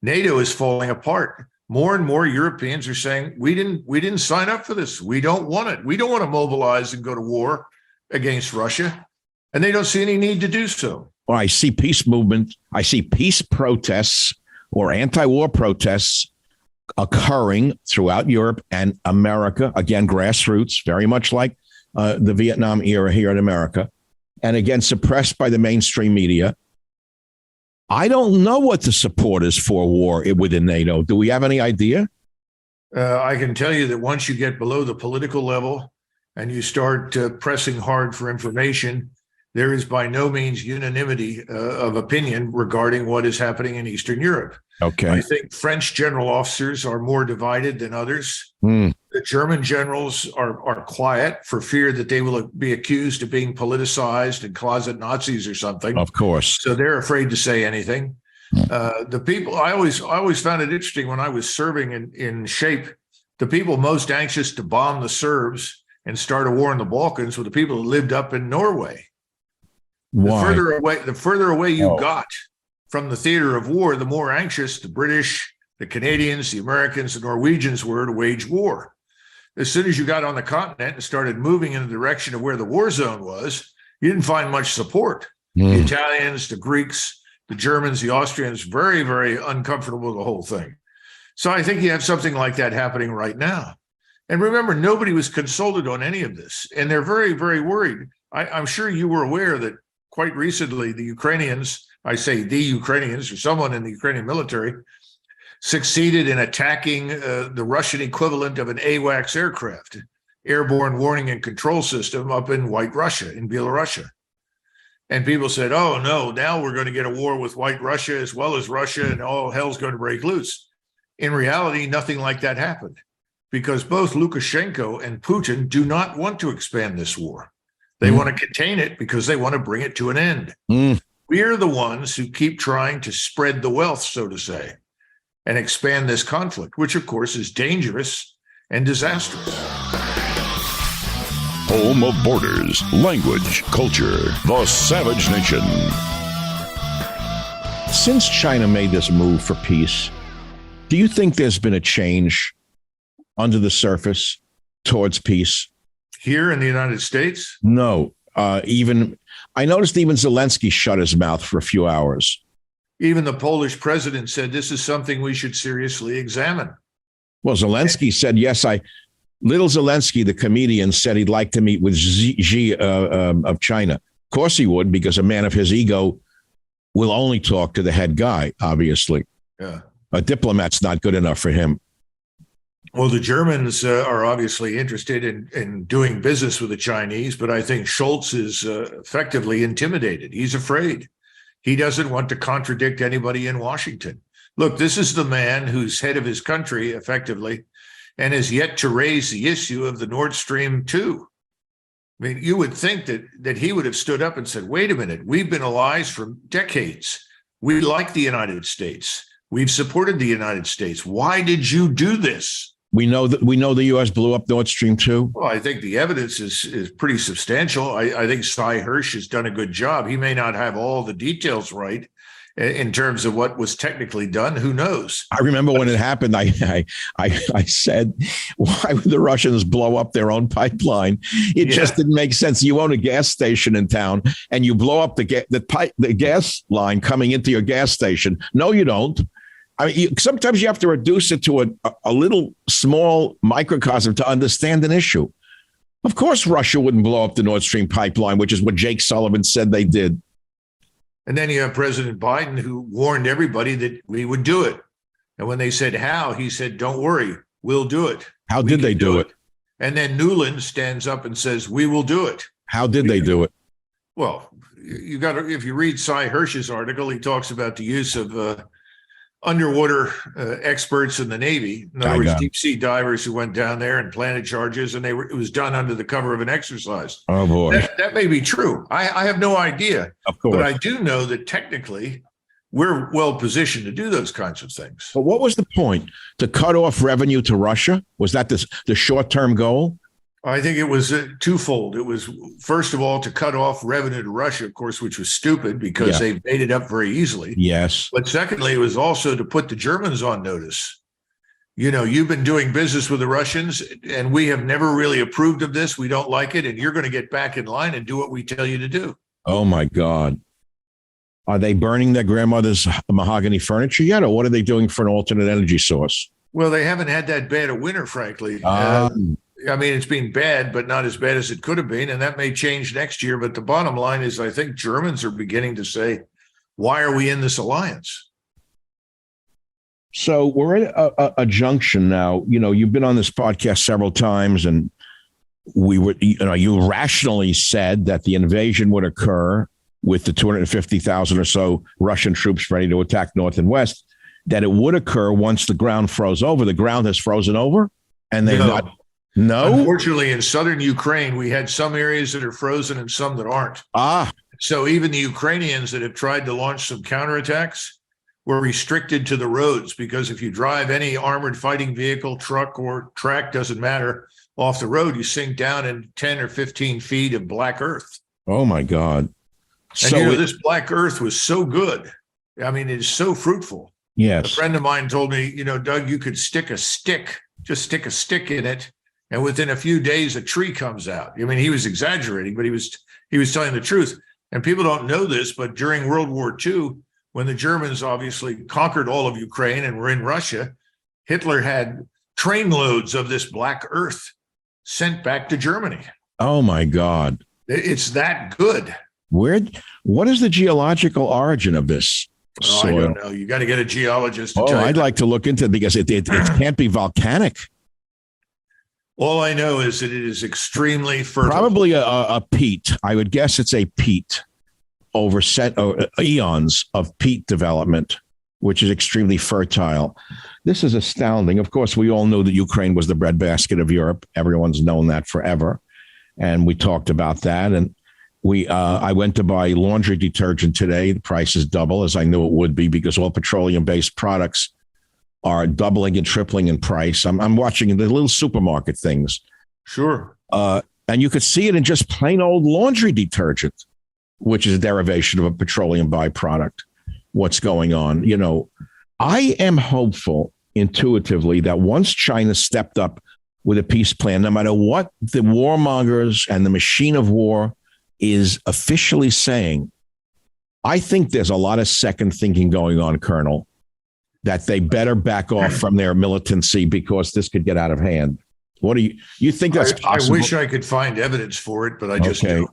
NATO is falling apart. More and more Europeans are saying, we didn't sign up for this. We don't want it. We don't want to mobilize and go to war against Russia. And they don't see any need to do so. Well, I see peace movement. I see peace protests or anti-war protests occurring throughout Europe and America. Again, grassroots, very much like the Vietnam era here in America. And again, suppressed by the mainstream media. I don't know what the support is for war within NATO. Do we have any idea? I can tell you that once you get below the political level and you start pressing hard for information, there is by no means unanimity of opinion regarding what is happening in Eastern Europe. Okay. I think French general officers are more divided than others. The German generals are quiet for fear that they will be accused of being politicized and closet Nazis or something. Of course. So they're afraid to say anything. The people, I always found it interesting when I was serving in SHAPE, the people most anxious to bomb the Serbs and start a war in the Balkans were the people who lived up in Norway. Why? The further away you got from the theater of war, the more anxious the British, the Canadians, the Americans, the Norwegians were to wage war. As soon as you got on the continent and started moving in the direction of where the war zone was, you didn't find much support. The Italians, the Greeks, the Germans, the Austrians, very, very uncomfortable with the whole thing. So I think you have something like that happening right now. And remember, nobody was consulted on any of this, and they're very, very worried. I'm sure you were aware that quite recently, the Ukrainians, I say the Ukrainians or someone in the Ukrainian military, succeeded in attacking the Russian equivalent of an AWACS aircraft, airborne warning and control system, up in White Russia, in Belarusia. And people said, oh, no, now we're going to get a war with White Russia as well as Russia, and all hell's going to break loose. In reality, nothing like that happened, because both Lukashenko and Putin do not want to expand this war. They want to contain it because they want to bring it to an end. We're the ones who keep trying to spread the wealth, so to say, and expand this conflict, which, of course, is dangerous and disastrous. Home of borders, language, culture, the Savage Nation. Since China made this move for peace, do you think there's been a change under the surface towards peace? Here in the United States? No. I noticed even Zelensky shut his mouth for a few hours. Even the Polish president said this is something we should seriously examine. Well, Zelensky said, yes, little Zelensky, the comedian, said he'd like to meet with Xi of China. Of course he would, because a man of his ego will only talk to the head guy, obviously. Yeah. A diplomat's not good enough for him. Well, the Germans are obviously interested in doing business with the Chinese, but I think Scholz is effectively intimidated. He's afraid. He doesn't want to contradict anybody in Washington. Look, this is the man who's head of his country, effectively, and has yet to raise the issue of the Nord Stream 2. I mean, you would think that he would have stood up and said, wait a minute, we've been allies for decades. We like the United States. We've supported the United States. Why did you do this? We know the U.S. blew up Nord Stream 2. Well, I think the evidence is pretty substantial. I think Sy Hersh has done a good job. He may not have all the details right in terms of what was technically done. Who knows? I remember when it happened, I said, why would the Russians blow up their own pipeline? It just didn't make sense. You own a gas station in town and you blow up the gas line coming into your gas station. No, you don't. I mean, sometimes you have to reduce it to a little small microcosm to understand an issue. Of course, Russia wouldn't blow up the Nord Stream pipeline, which is what Jake Sullivan said they did. And then you have President Biden, who warned everybody that we would do it. And when they said how, he said, don't worry, we'll do it. How did they do it? And then Nuland stands up and says, we will do it. How did they do it? Well, you got to, if you read Sy Hersh's article, he talks about the use of underwater experts in the Navy. In other words, deep sea divers who went down there and planted charges, and it was done under the cover of an exercise. Oh boy, that may be true. I have no idea, of course, but I do know that technically we're well positioned to do those kinds of things. But what was the point? To cut off revenue to Russia? Was that the short-term goal? I think it was twofold. It was, first of all, to cut off revenue to Russia, of course, which was stupid because they made it up very easily. Yes. But secondly, it was also to put the Germans on notice. You know, you've been doing business with the Russians, and we have never really approved of this. We don't like it, and you're going to get back in line and do what we tell you to do. Oh, my God. Are they burning their grandmother's mahogany furniture yet, or what are they doing for an alternate energy source? Well, they haven't had that bad a winter, frankly. I mean, it's been bad, but not as bad as it could have been. And that may change next year. But the bottom line is, I think Germans are beginning to say, why are we in this alliance? So we're at a junction now. You know, you've been on this podcast several times, and you rationally said that the invasion would occur with the 250,000 or so Russian troops ready to attack north and west, that it would occur once the ground froze over. The ground has frozen over, and they've not. No. Unfortunately, in southern Ukraine, we had some areas that are frozen and some that aren't. So even the Ukrainians that have tried to launch some counterattacks were restricted to the roads, because if you drive any armored fighting vehicle, truck or track, doesn't matter, off the road, you sink down in 10 or 15 feet of black earth. Oh, my God. And this black earth was so good. I mean, it is so fruitful. Yes. A friend of mine told me, Doug, you could stick a stick in it, and within a few days, a tree comes out. I mean, he was exaggerating, but he was telling the truth. And people don't know this, but during World War II, when the Germans obviously conquered all of Ukraine and were in Russia, Hitler had trainloads of this black earth sent back to Germany. Oh, my God. It's that good. What is the geological origin of this soil? I don't know. You got to get a geologist to tell you. I'd like to look into it, because it can't be volcanic. All I know is that it is extremely fertile. Probably a peat. I would guess it's a peat over eons of peat development, which is extremely fertile. This is astounding. Of course, we all knew that Ukraine was the breadbasket of Europe. Everyone's known that forever. And we talked about that. And I went to buy laundry detergent today. The price is double, as I knew it would be, because all petroleum-based products are doubling and tripling in price. I'm watching the little supermarket things. Sure. And you could see it in just plain old laundry detergent, which is a derivation of a petroleum byproduct. What's going on? I am hopeful intuitively that once China stepped up with a peace plan, no matter what the warmongers and the machine of war is officially saying. I think there's a lot of second thinking going on, Colonel, that they better back off from their militancy because this could get out of hand. What do you think that's possible? I wish I could find evidence for it, but I just don't.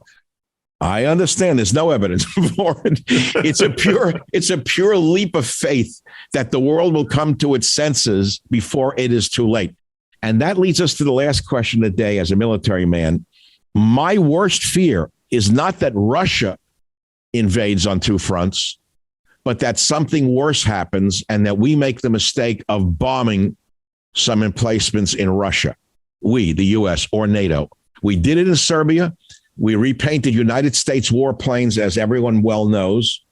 I understand there's no evidence for it. It's a pure leap of faith that the world will come to its senses before it is too late. And that leads us to the last question of the day as a military man. My worst fear is not that Russia invades on two fronts, but that something worse happens and that we make the mistake of bombing some emplacements in Russia. We, the U.S. or NATO. We did it in Serbia. We repainted United States warplanes, as everyone well knows,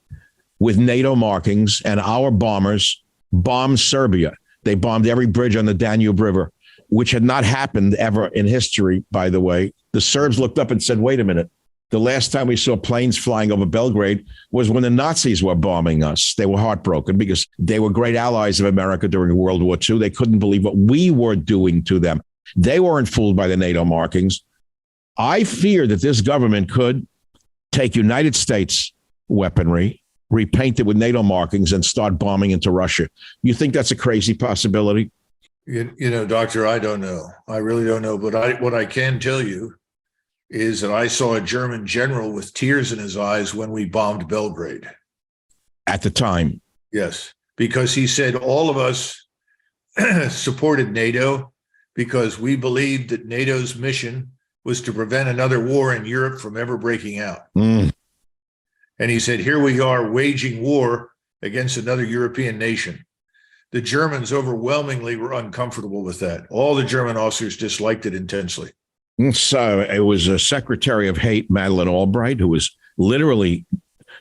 with NATO markings, and our bombers bombed Serbia. They bombed every bridge on the Danube River, which had not happened ever in history, by the way. The Serbs looked up and said, wait a minute. The last time we saw planes flying over Belgrade was when the Nazis were bombing us. They were heartbroken because they were great allies of America during World War II. They couldn't believe what we were doing to them. They weren't fooled by the NATO markings. I fear that this government could take United States weaponry, repaint it with NATO markings, and start bombing into Russia. You think that's a crazy possibility? You know, Doctor, I don't know. I really don't know. But what I can tell you is that I saw a German general with tears in his eyes when we bombed Belgrade. At the time? Yes, because he said all of us supported NATO because we believed that NATO's mission was to prevent another war in Europe from ever breaking out. And he said, here we are waging war against another European nation. The Germans overwhelmingly were uncomfortable with that. All the German officers disliked it intensely. So it was a Secretary of Hate, Madeleine Albright, who was literally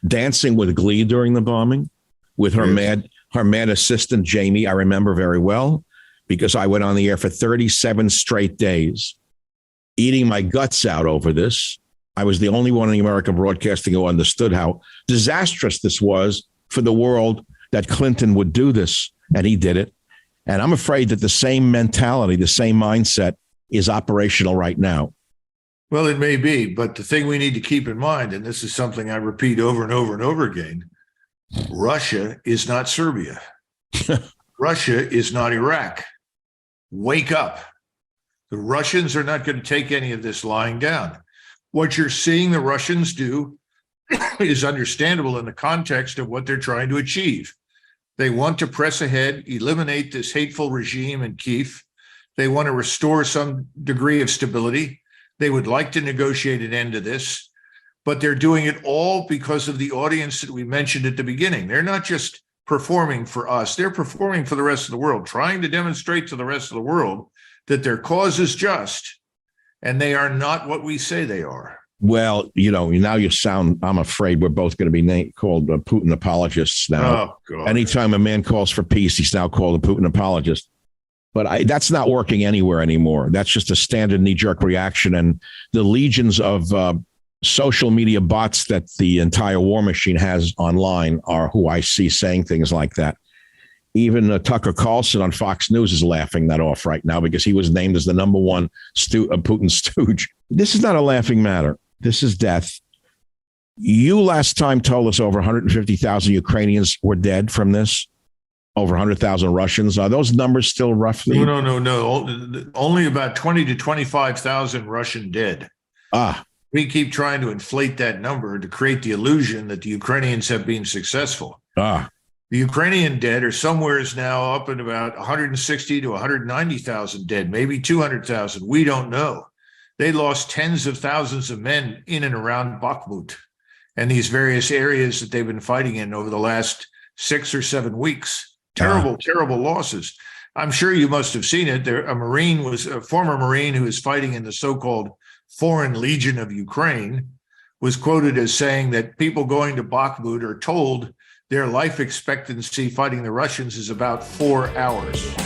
dancing with glee during the bombing with her mad assistant, Jamie. I remember very well because I went on the air for 37 straight days, eating my guts out over this. I was the only one in the American broadcasting who understood how disastrous this was for the world that Clinton would do this, and he did it. And I'm afraid that the same mentality, the same mindset is operational right now. Well, it may be, but the thing we need to keep in mind, and this is something I repeat over and over and over again, Russia is not Serbia. Russia is not Iraq. Wake up. The Russians are not going to take any of this lying down. What you're seeing the Russians do is understandable in the context of what they're trying to achieve. They want to press ahead, eliminate this hateful regime in Kyiv. They want to restore some degree of stability. They would like to negotiate an end to this, but they're doing it all because of the audience that we mentioned at the beginning. They're not just performing for us. They're performing for the rest of the world, trying to demonstrate to the rest of the world that their cause is just, and they are not what we say they are. Well, you know, now you sound, I'm afraid we're both going to be called Putin apologists now. Oh, God. Anytime a man calls for peace, he's now called a Putin apologist. But that's not working anywhere anymore. That's just a standard knee-jerk reaction. And the legions of social media bots that the entire war machine has online are who I see saying things like that. Even Tucker Carlson on Fox News is laughing that off right now because he was named as the number one Putin stooge. This is not a laughing matter. This is death. You last time told us over 150,000 Ukrainians were dead from this. Over 100,000 Russians. Are those numbers still roughly? No. Only about 20 to 25,000 Russian dead. We keep trying to inflate that number to create the illusion that the Ukrainians have been successful. The Ukrainian dead are somewhere now up at about 160 to 190,000 dead, maybe 200,000. We don't know. They lost tens of thousands of men in and around Bakhmut and these various areas that they've been fighting in over the last 6 or 7 weeks. Terrible losses. I'm sure you must have seen it. A former Marine who is fighting in the so-called Foreign Legion of Ukraine was quoted as saying that people going to Bakhmut are told their life expectancy fighting the Russians is about 4 hours.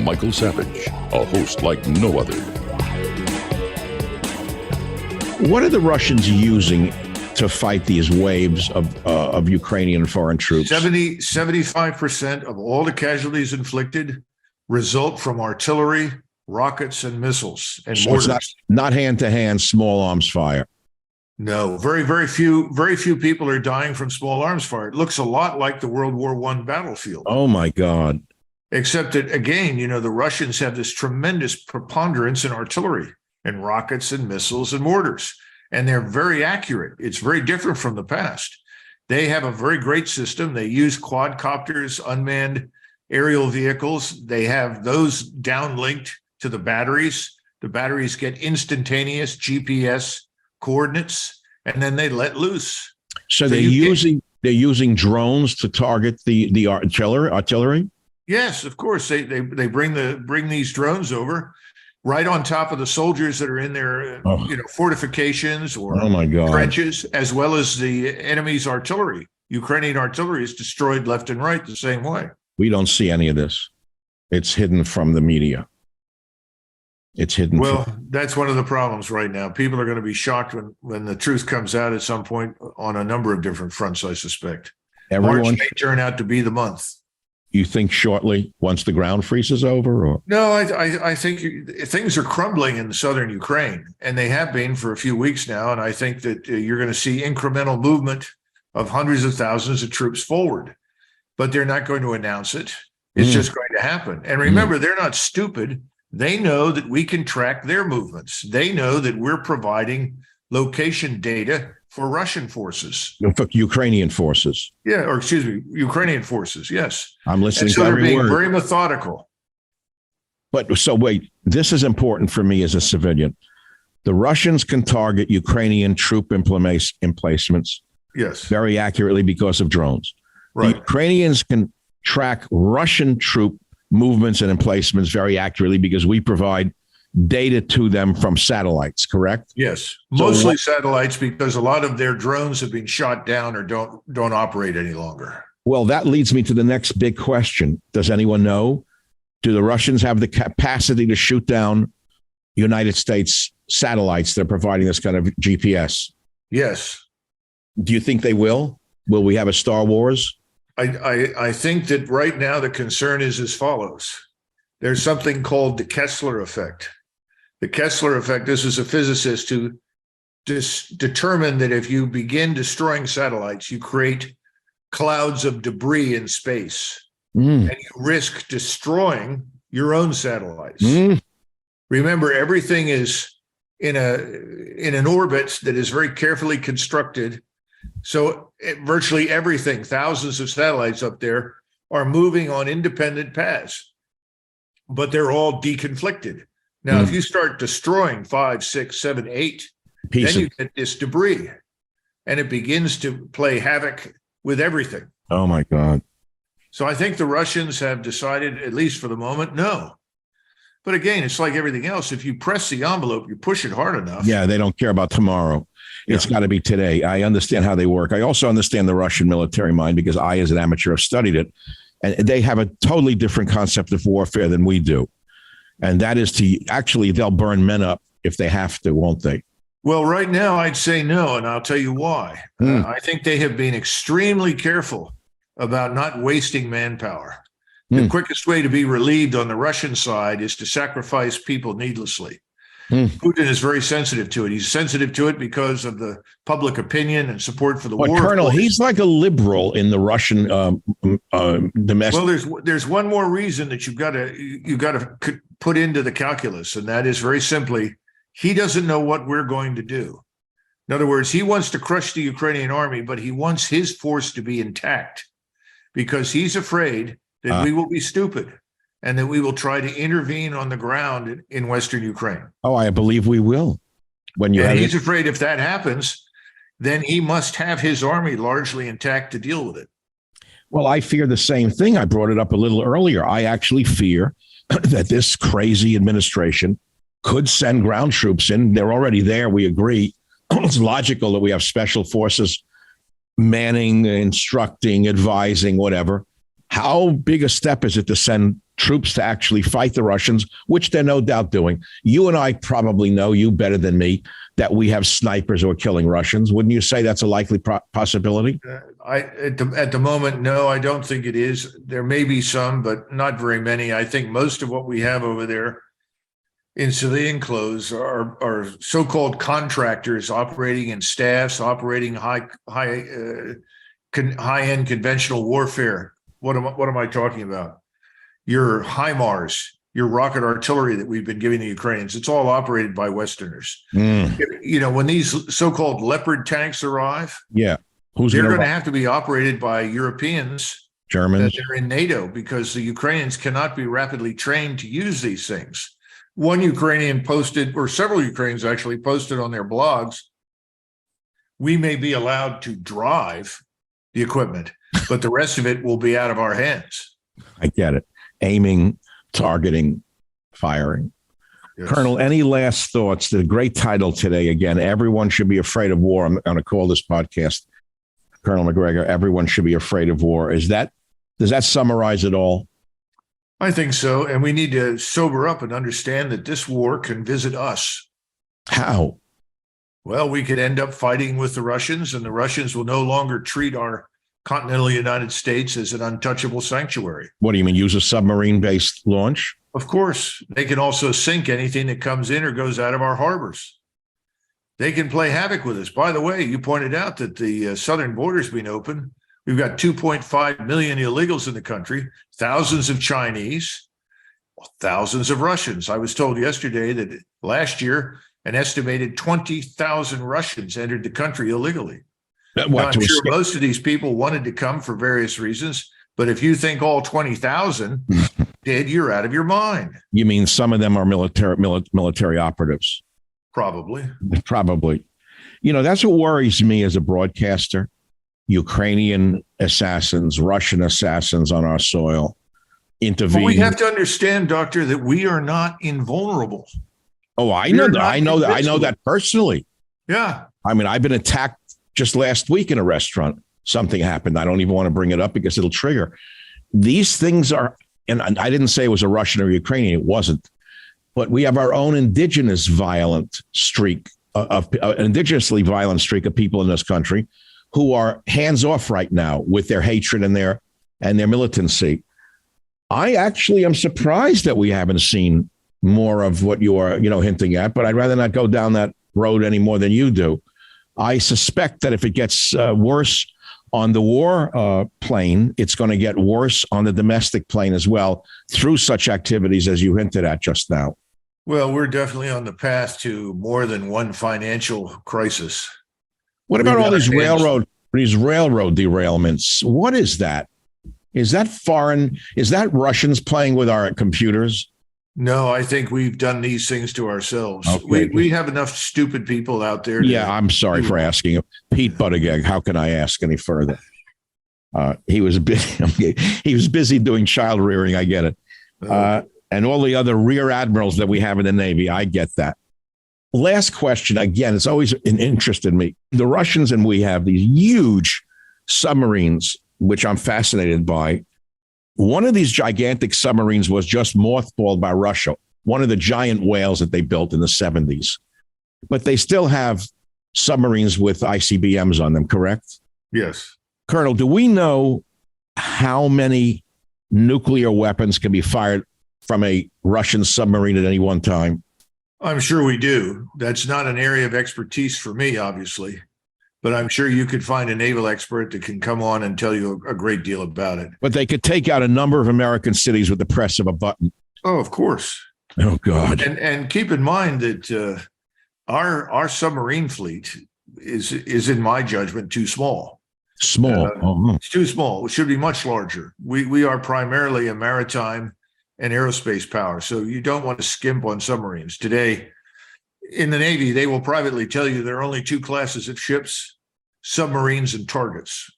Michael Savage, a host like no other. What are the Russians using to fight these waves of Ukrainian foreign troops? 75% of all the casualties inflicted result from artillery, rockets, and missiles and So it's mortars. not hand-to-hand small arms fire. No, very few people are dying from small arms fire. It looks a lot like the World War I battlefield. Oh, my God. Except that, again, the Russians have this tremendous preponderance in artillery and rockets and missiles and mortars, and they're very accurate. It's very different from the past. They have a very great system. They use quadcopters, unmanned aerial vehicles. They have those downlinked to the batteries. The batteries get instantaneous GPS coordinates, and then they let loose. So they're using drones to target the artillery? Yes, of course. They bring these drones over right on top of the soldiers that are in their fortifications or Oh, my God. trenches, as well as the enemy's artillery. Ukrainian artillery is destroyed left and right the same way. We don't see any of this. It's hidden from the media. It's hidden. Well, that's one of the problems right now. People are going to be shocked when the truth comes out at some point on a number of different fronts, I suspect. Everyone, March may turn out to be the month. you think shortly, once the ground freezes over? Or No, I think things are crumbling in southern Ukraine, and they have been for a few weeks now. And I think that you're going to see incremental movement of hundreds of thousands of troops forward, but they're not going to announce it. It's just going to happen. And remember, they're not stupid. They know that we can track their movements. They know that we're providing location data for Russian forces. for Ukrainian forces. Yeah, or excuse me, Ukrainian forces. Yes. I'm listening And so to they're every being word. very methodical. But so wait, this is important for me as a civilian. The Russians can target Ukrainian troop emplacements Yes. very accurately because of drones. The Right. Ukrainians can track Russian troop movements and emplacements very accurately because we provide data to them from satellites, correct? Yes. So Mostly satellites, because a lot of their drones have been shot down or don't operate any longer. Well, that leads me to the next big question. Does anyone know? Do the Russians have the capacity to shoot down United States satellites that are providing this kind of GPS? Yes. Do you think they will? Will we have a Star Wars? I think that right now the concern is as follows. There's something called the Kessler effect. The Kessler effect, this is a physicist who determined that if you begin destroying satellites, you create clouds of debris in space, and you risk destroying your own satellites. Remember, everything is in an orbit that is very carefully constructed. So virtually everything, thousands of satellites up there, are moving on independent paths, but they're all deconflicted. Now, if you start destroying 5, 6, 7, 8, then you get this debris, and it begins to play havoc with everything. Oh, my God. So I think the Russians have decided, at least for the moment, no. But again, it's like everything else. If you press the envelope, you push it hard enough. Yeah, they don't care about tomorrow. It's got to be today. I understand how they work. I also understand the Russian military mind because I, as an amateur, have studied it. And they have a totally different concept of warfare than we do. And that is they'll burn men up if they have to, won't they? Well, right now, I'd say no, and I'll tell you why. I think they have been extremely careful about not wasting manpower. The quickest way to be relieved on the Russian side is to sacrifice people needlessly. Putin is very sensitive to it. He's sensitive to it because of the public opinion and support for the war. Colonel, he's like a liberal in the Russian domestic. Well, there's one more reason that you've got to put into the calculus, and that is very simply, he doesn't know what we're going to do. In other words, he wants to crush the Ukrainian army, but he wants his force to be intact because he's afraid that we will be stupid and that we will try to intervene on the ground in Western Ukraine. Oh, I believe we will. He's afraid if that happens, then he must have his army largely intact to deal with it. Well, I fear the same thing. I brought it up a little earlier. I actually fear that this crazy administration could send ground troops in. They're already there. We agree. It's logical that we have special forces manning, instructing, advising, whatever. How big a step is it to send troops to actually fight the Russians, which they're no doubt doing? You and I probably know, you better than me, that we have snipers who are killing Russians. Wouldn't you say that's a likely possibility? At the moment, no, I don't think it is. There may be some, but not very many. I think most of what we have over there in civilian clothes are so-called contractors operating in staffs, operating high-end conventional warfare. What am I talking about? Your HIMARS, your rocket artillery that we've been giving the Ukrainians, it's all operated by Westerners. You know, when these so-called Leopard tanks arrive, they're going to have to be operated by Europeans, Germans. That are in NATO, because the Ukrainians cannot be rapidly trained to use these things. One Ukrainian posted, or several Ukrainians actually posted on their blogs, we may be allowed to drive the equipment, but the rest of it will be out of our hands. I get it. Aiming, targeting, firing. Yes. Colonel, any last thoughts? The great title today, again, Everyone Should Be Afraid of War. I'm going to call this podcast, Colonel Macgregor, Everyone Should Be Afraid of War. Does that summarize it all? I think so. And we need to sober up and understand that this war can visit us. How? Well, we could end up fighting with the Russians, and the Russians will no longer treat our continental United States as an untouchable sanctuary. What do you mean, use a submarine-based launch? Of course. They can also sink anything that comes in or goes out of our harbors. They can play havoc with us. By the way, you pointed out that the southern border's been open. We've got 2.5 million illegals in the country, thousands of Chinese, thousands of Russians. I was told yesterday that last year, an estimated 20,000 Russians entered the country illegally. Now, I'm sure most of these people wanted to come for various reasons, but if you think all 20,000 did, you're out of your mind. You mean some of them are military operatives? Probably. You know, that's what worries me as a broadcaster. Ukrainian assassins, Russian assassins on our soil intervene. Well, we have to understand, Doctor, that we are not invulnerable. Oh, I know that. I know that personally. Yeah. I mean, I've been attacked just last week in a restaurant. Something happened. I don't even want to bring it up because it'll trigger. These things are, and I didn't say it was a Russian or Ukrainian. It wasn't. But we have our own indigenous violent streak of indigenously violent streak of people in this country who are hands off right now with their hatred and their militancy. I actually am surprised that we haven't seen more of what you are, hinting at, but I'd rather not go down that road any more than you do. I suspect that if it gets worse on the war plane, it's going to get worse on the domestic plane as well through such activities as you hinted at just now. Well, we're definitely on the path to more than one financial crisis. What about all these railroad derailments? What is that? Is that foreign? Is that Russians playing with our computers? No, I think we've done these things to ourselves. Okay. We have enough stupid people out there. Yeah, I'm sorry for asking. Pete Buttigieg, how can I ask any further? He was busy doing child rearing. I get it. And all the other rear admirals that we have in the Navy. I get that. Last question. Again, it's always an interest in me. The Russians and we have these huge submarines, which I'm fascinated by. One of these gigantic submarines was just mothballed by Russia, one of the giant whales that they built in the 70s. But they still have submarines with ICBMs on them, correct? Yes. Colonel, do we know how many nuclear weapons can be fired from a Russian submarine at any one time? I'm sure we do. That's not an area of expertise for me, obviously. But I'm sure you could find a naval expert that can come on and tell you a great deal about it. But they could take out a number of American cities with the press of a button. Oh, of course. Oh, God. And keep in mind that our submarine fleet is, in my judgment, too small. It's too small. It should be much larger. We are primarily a maritime and aerospace power. So you don't want to skimp on submarines. Today, in the Navy, they will privately tell you there are only two classes of ships: submarines and targets.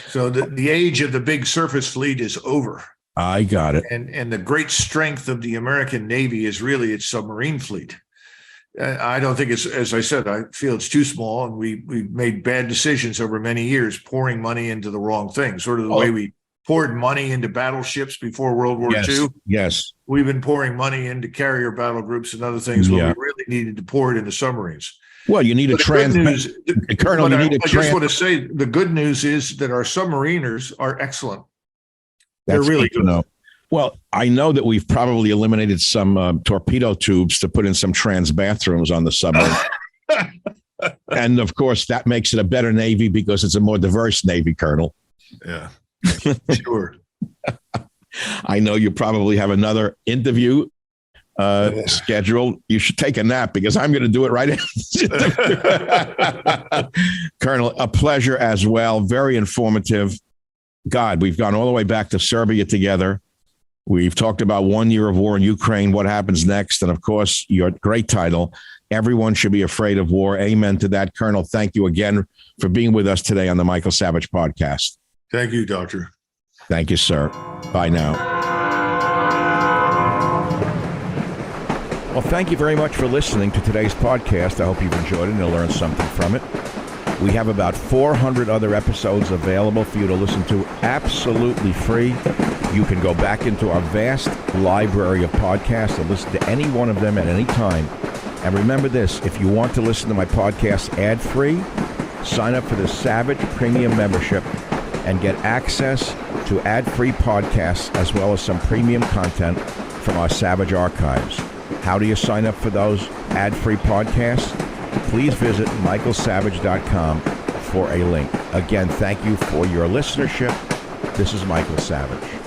So the age of the big surface fleet is over. I got it. And the great strength of the American Navy is really its submarine fleet. I don't think it's, as I said, I feel it's too small, and we made bad decisions over many years, pouring money into the wrong thing, sort of the way we poured money into battleships before World War Yes. II. Yes. We've been pouring money into carrier battle groups and other things when Yeah. we really needed to pour it into submarines. Well, you need a But the good trans. news, Colonel, but you I need a just trans. want to say the good news is that our submariners are excellent. They're That's really good to good. know. Well, I know that we've probably eliminated some torpedo tubes to put in some trans bathrooms on the submarine. And of course, that makes it a better Navy because it's a more diverse Navy, Colonel. Yeah, sure. I know you probably have another interview scheduled. You should take a nap because I'm going to do it right after. Colonel, a pleasure as well. Very informative. God, we've gone all the way back to Serbia together. We've talked about 1 year of war in Ukraine, what happens next, and of course, your great title, Everyone Should Be Afraid of War. Amen to that, Colonel. Thank you again for being with us today on the Michael Savage podcast. Thank you, Doctor. Thank you, sir. Bye now. Well, thank you very much for listening to today's podcast. I hope you've enjoyed it and you'll learn something from it. We have about 400 other episodes available for you to listen to absolutely free. You can go back into our vast library of podcasts and listen to any one of them at any time. And remember this, if you want to listen to my podcast ad-free, sign up for the Savage Premium membership and get access to ad-free podcasts as well as some premium content from our Savage archives. How do you sign up for those ad-free podcasts? Please visit michaelsavage.com for a link. Again, thank you for your listenership. This is Michael Savage.